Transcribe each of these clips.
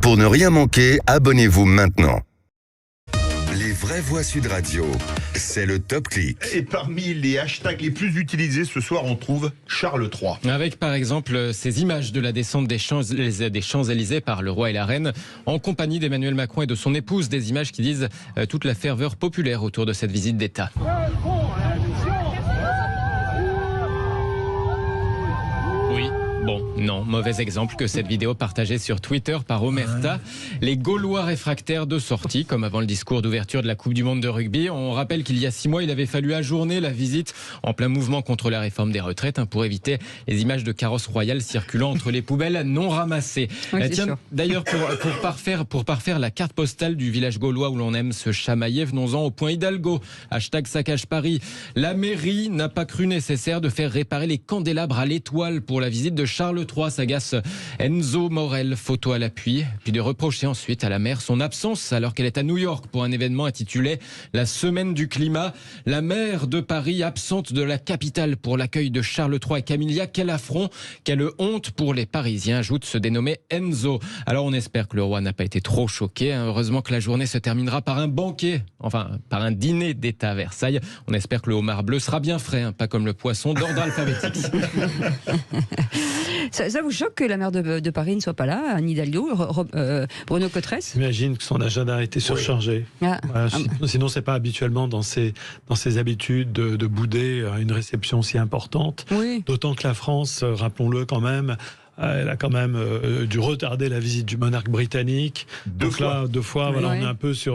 Pour ne rien manquer, abonnez-vous maintenant. Les vraies voix Sud Radio, c'est le top clic. Et parmi les hashtags les plus utilisés ce soir, on trouve Charles III. Avec par exemple ces images de la descente des Champs-Élysées par le roi et la reine, en compagnie d'Emmanuel Macron et de son épouse, des images qui disent toute la ferveur populaire autour de cette visite d'État. Oui. Bon, non, mauvais exemple que cette vidéo partagée sur Twitter par Omerta. Les Gaulois réfractaires de sortie, comme avant le discours d'ouverture de la Coupe du Monde de rugby. On rappelle qu'il y a 6 mois, il avait fallu ajourner la visite en plein mouvement contre la réforme des retraites pour éviter les images de carrosses royales circulant entre les poubelles non ramassées. Oui, Tiens, d'ailleurs, pour parfaire la carte postale du village gaulois où l'on aime se chamailler, venons-en au point Hidalgo. Hashtag saccage Paris. La mairie n'a pas cru nécessaire de faire réparer les candélabres à l'étoile pour la visite de Charles III, s'agace Enzo Morel, photo à l'appui, puis de reprocher ensuite à la maire son absence alors qu'elle est à New York pour un événement intitulé La Semaine du Climat. La maire de Paris absente de la capitale pour l'accueil de Charles III et Camilla. Quel affront, quelle honte pour les Parisiens, ajoute ce dénommé Enzo. Alors on espère que le roi n'a pas été trop choqué. Heureusement que la journée se terminera par un banquet, enfin par un dîner d'État à Versailles. On espère que le homard bleu sera bien frais, pas comme le poisson d'ordre alphabétique. Ça vous choque que la maire de Paris ne soit pas là, Anne Hidalgo, Bruno Cotresse? J'imagine que son agenda a été surchargé. Oui. Voilà, sinon, c'est pas habituellement dans ses habitudes de bouder à une réception si importante. Oui. D'autant que la France, rappelons-le quand même, elle a quand même dû retarder la visite du monarque britannique. Deux fois, voilà, Oui. on est un peu sur,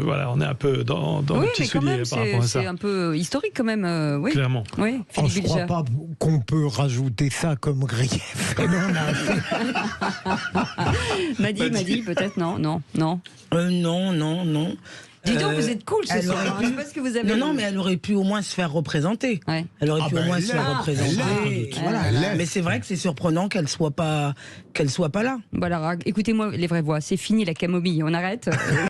voilà, on est un peu dans Oui, le petit mais quand soulier même, par rapport à ça. c'est un peu historique quand même. Oui. Clairement. Oui, On Philippe ne croit Bilger. pas qu'on peut rajouter ça comme grief. Et non, Madi, peut-être, non. Non. Dis donc, vous êtes cool ce elle soir. aurait hein. pu- Je sais pas ce que vous avez. Non, mais elle aurait pu au moins se faire représenter. Ouais. Elle aurait pu au moins se faire représenter. voilà. Mais c'est vrai que c'est surprenant qu'elle soit pas là. Voilà, écoutez-moi, les vraies voix, c'est fini la camomille, on arrête.